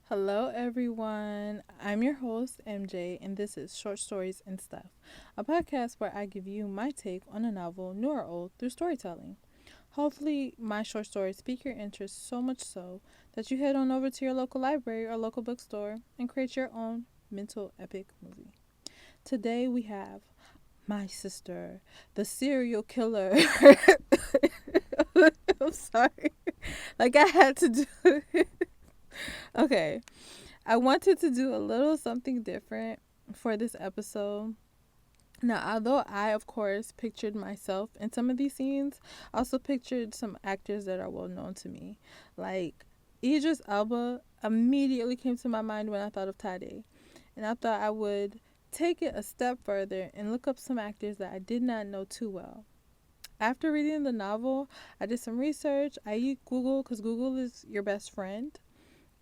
Hello, everyone. I'm your host, MJ, and this is Short Stories and Stuff, a podcast where I give you my take on a novel, new or old, through storytelling. Hopefully, my short stories pique your interest so much so that you head on over to your local library or local bookstore and create your own mental epic movie. Today, we have My Sister, the Serial Killer. I'm sorry. Like, I had to do it. Okay. I wanted to do a little something different for this episode. Now, although I, of course, pictured myself in some of these scenes, I also pictured some actors that are well known to me. Like, Idris Elba immediately came to my mind when I thought of Tade. And I thought I would take it a step further and look up some actors that I did not know too well. After reading the novel, I did some research. I used Google because Google is your best friend,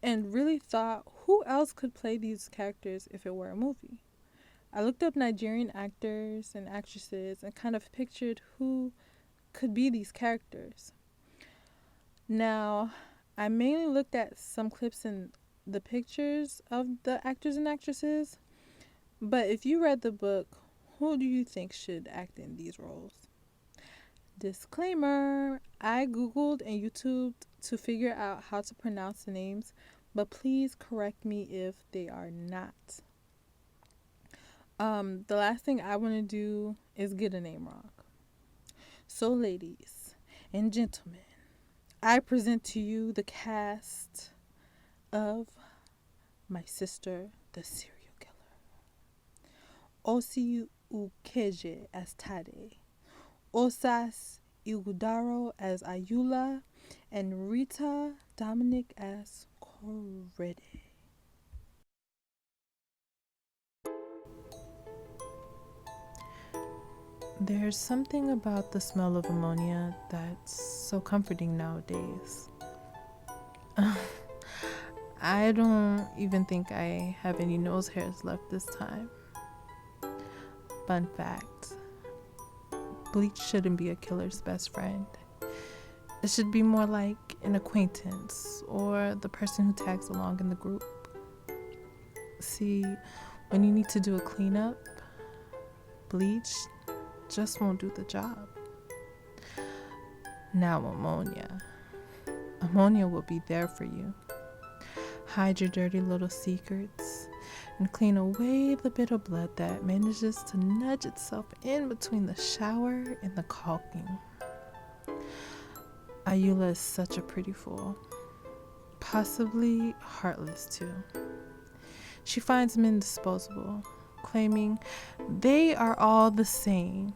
and really thought who else could play these characters if it were a movie. I looked up Nigerian actors and actresses and kind of pictured who could be these characters. Now, I mainly looked at some clips in the pictures of the actors and actresses, but if you read the book, who do you think should act in these roles? Disclaimer, I googled and YouTubed to figure out how to pronounce the names, but please correct me if they are not. The last thing I want to do is get a name wrong. So, ladies and gentlemen, I present to you the cast of My Sister, the Serial Killer. Osi Ukeje as Tade, Osas Igudaro as Ayula, and Rita Dominic as Korede. There's something about the smell of ammonia that's so comforting nowadays. I don't even think I have any nose hairs left this time. Fun fact, bleach shouldn't be a killer's best friend. It should be more like an acquaintance or the person who tags along in the group. See, when you need to do a cleanup, bleach just won't do the job. Now ammonia. Ammonia will be there for you. Hide your dirty little secrets and clean away the bit of blood that manages to nudge itself in between the shower and the caulking. Ayula is such a pretty fool. Possibly heartless too. She finds men disposable, claiming they are all the same.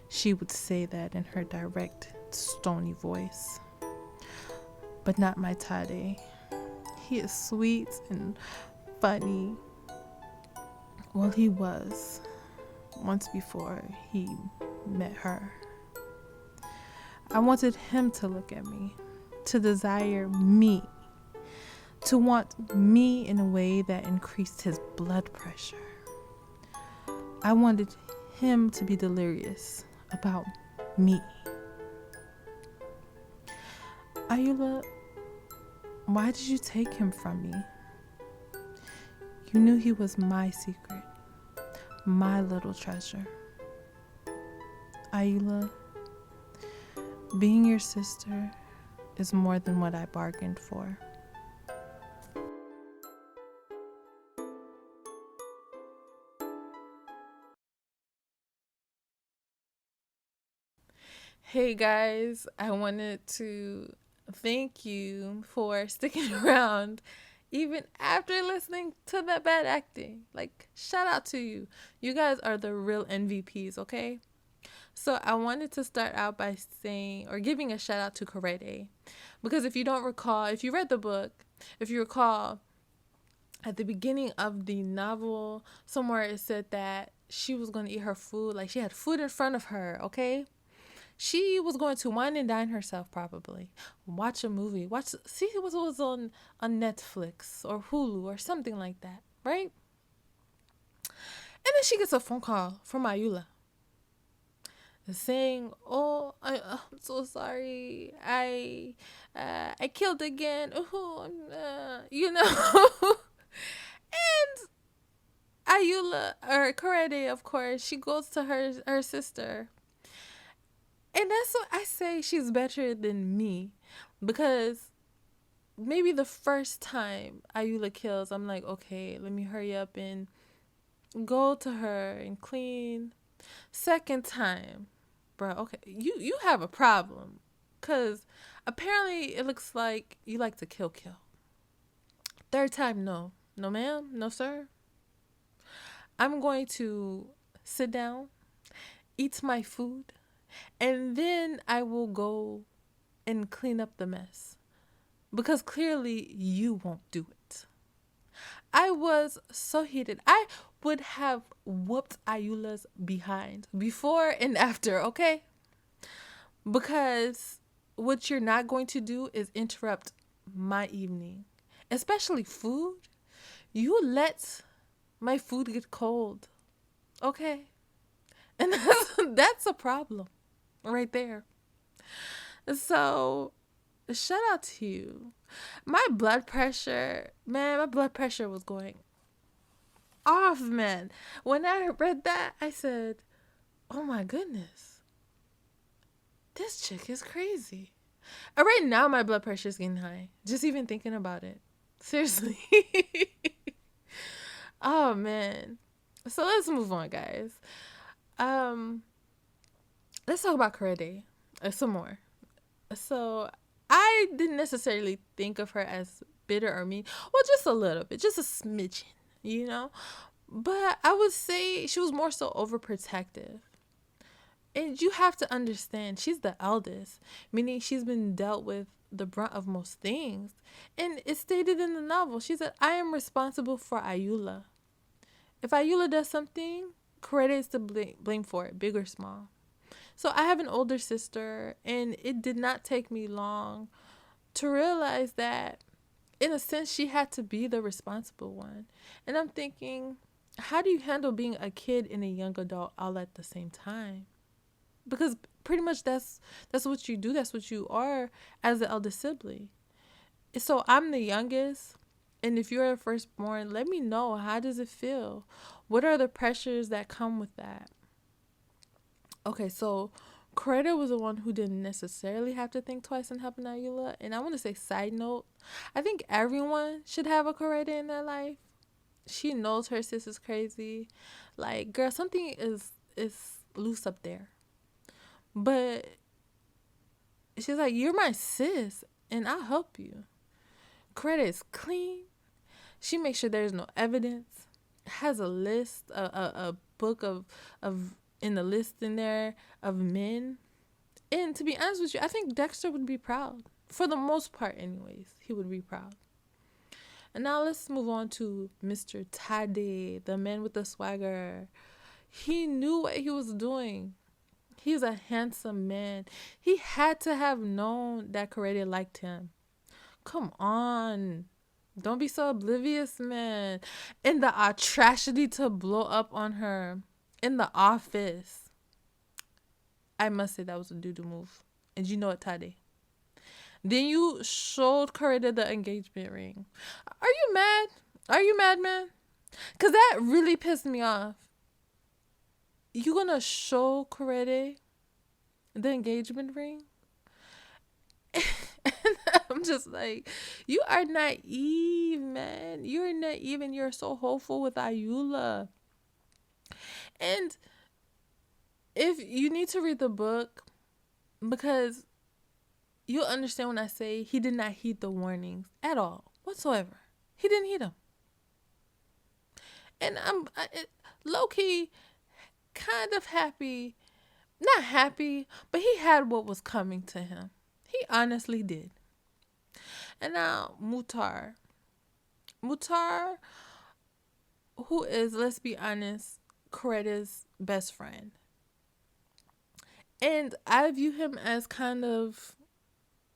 She would say that in her direct, stony voice. But not my Tade. He is sweet and funny. Well, he was once before he met her. I wanted him to look at me, to desire me, to want me in a way that increased his blood pressure. I wanted him to be delirious about me. Ayula, why did you take him from me? You knew he was my secret, my little treasure. Ayula, being your sister is more than what I bargained for. Hey guys, I wanted to thank you for sticking around even after listening to that bad acting. Like, shout out to you. You guys are the real MVPs, okay? So I wanted to start out by saying or giving a shout out to Korede. Because if you don't recall, if you read the book, if you recall, at the beginning of the novel, somewhere it said that she was going to eat her food. Like, she had food in front of her, okay? She was going to wine and dine herself, probably. Watch a movie. See what was on Netflix or Hulu or something like that, right? And then she gets a phone call from Ayula saying, "Oh, I'm so sorry. I killed again. Oh, you know. And Ayula, or Korede, of course, she goes to her sister. And that's what I say, she's better than me. Because maybe the first time Ayula kills, I'm like, okay, let me hurry up and go to her and clean. Second time, bro, okay, you have a problem. Because apparently it looks like you like to kill. Third time, no. No, ma'am. No, sir. I'm going to sit down, eat my food, and then I will go and clean up the mess. Because clearly you won't do it. I was so heated. I would have whooped Ayula's behind before and after, okay? Because what you're not going to do is interrupt my evening, especially food. You let my food get cold, okay? And that's a problem right there. So, shout out to you. My blood pressure, man, my blood pressure was going off, man. When I read that, I said, oh my goodness, this chick is crazy. Right now, my blood pressure is getting high. Just even thinking about it. Seriously. Oh, man. So let's move on, guys. Let's talk about Korede some more. So I didn't necessarily think of her as bitter or mean. Well, just a little bit, just a smidgen, you know. But I would say she was more so overprotective. And you have to understand, she's the eldest, meaning she's been dealt with the brunt of most things. And it's stated in the novel. She said, I am responsible for Ayula. If Ayula does something, Korede is to blame for it, big or small. So I have an older sister, and it did not take me long to realize that, in a sense, she had to be the responsible one. And I'm thinking, how do you handle being a kid and a young adult all at the same time? Because pretty much that's what you do. That's what you are as the eldest sibling. So I'm the youngest. And if you're a firstborn, let me know. How does it feel? What are the pressures that come with that? Okay, so Korede was the one who didn't necessarily have to think twice in helping Ayula. And I want to say, side note, I think everyone should have a Korede in their life. She knows her sis is crazy. Like, girl, something is loose up there. But she's like, you're my sis, and I'll help you. Korede is clean. She makes sure there's no evidence. Has a list, a book of in the list in there of men. And to be honest with you, I think Dexter would be proud. For the most part, anyways, he would be proud. And now let's move on to Mr. Tade, the man with the swagger. He knew what he was doing. He's a handsome man. He had to have known that Korede liked him. Come on. Don't be so oblivious, man. And the atrocity to blow up on her in the office. I must say that was a doo-doo move. And you know what, Tade? Then you showed Korede the engagement ring. Are you mad? Are you mad, man? Because that really pissed me off. You gonna show Korede the engagement ring? And I'm just like, you are naive, man. You're naive and you're so hopeful with Ayula. And if you need to read the book, because you'll understand when I say he did not heed the warnings at all, whatsoever. He didn't heed them. And I'm low-key kind of happy. Not happy, but he had what was coming to him. He honestly did. And now, Muhtar. Muhtar, who is, let's be honest, Korede's best friend. And I view him as kind of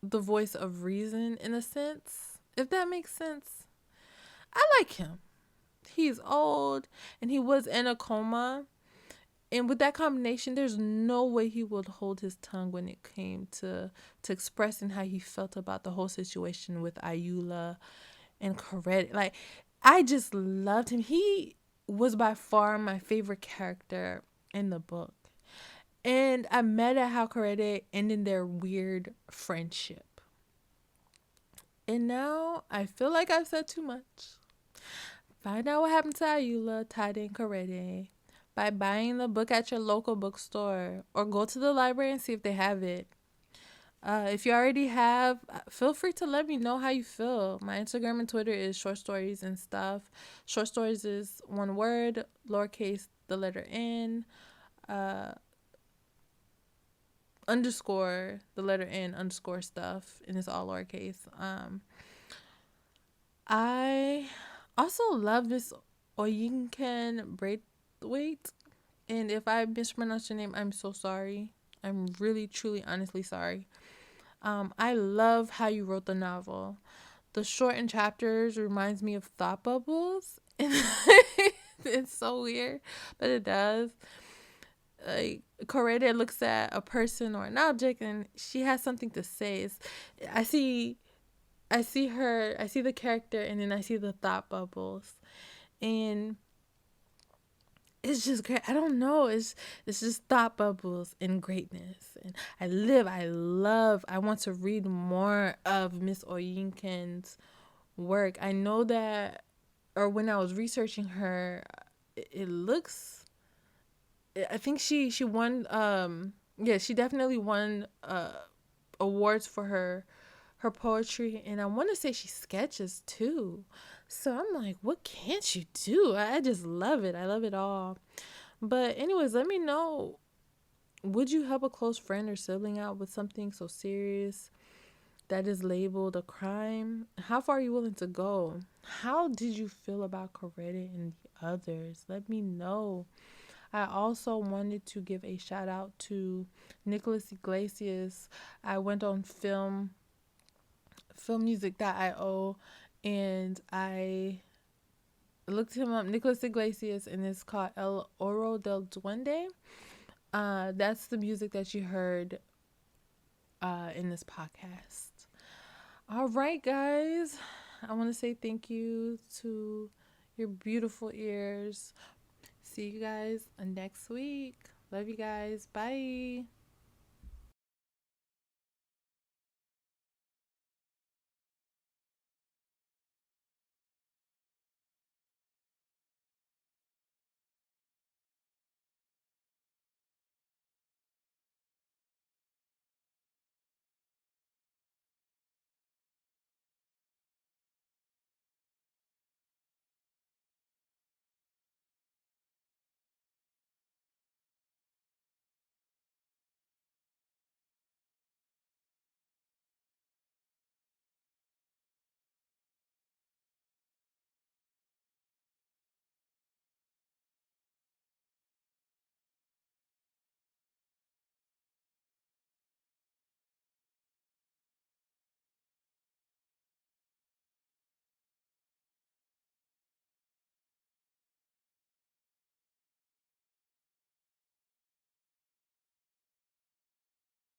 the voice of reason in a sense, if that makes sense. I like him. He's old and he was in a coma. And with that combination, there's no way he would hold his tongue when it came to expressing how he felt about the whole situation with Ayula and Coretta. Like, I just loved him. He was by far my favorite character in the book. And I'm mad at how Coretta ended their weird friendship. And now I feel like I've said too much. Find out what happened to Ayula, Tide, and Coretta by buying the book at your local bookstore or go to the library and see if they have it. If you already have, feel free to let me know how you feel. My Instagram and Twitter is short stories and stuff. Short stories is one word, lowercase the letter N, uh, underscore the letter N underscore stuff, and it's all lowercase. I also love Miss Oyinkan Braithwaite, and if I mispronounced your name, I'm so sorry. I'm really, truly, honestly sorry. I love how you wrote the novel. The shortened chapters reminds me of thought bubbles. It's so weird, but it does. Like, Coretta looks at a person or an object and she has something to say. I see I see her, I see the character, and then I see the thought bubbles. And it's just great. I don't know. It's just thought bubbles and greatness. And I want to read more of Miss Oyinkan's work. I know that, or when I was researching her, it looks, I think she won, yeah, she definitely won awards for her poetry, and I want to say she sketches too. So I'm like, what can't you do? I just love it. I love it all. But anyways, let me know, would you help a close friend or sibling out with something so serious that is labeled a crime? How far are you willing to go? How did you feel about Coretta and the others? Let me know. I also wanted to give a shout out to Nicholas Iglesias. I went on filmmusic.io and I looked him up, Nicholas Iglesias, and it's called El Oro del Duende. That's the music that you heard in this podcast. All right, guys. I want to say thank you to your beautiful ears. See you guys next week. Love you guys. Bye.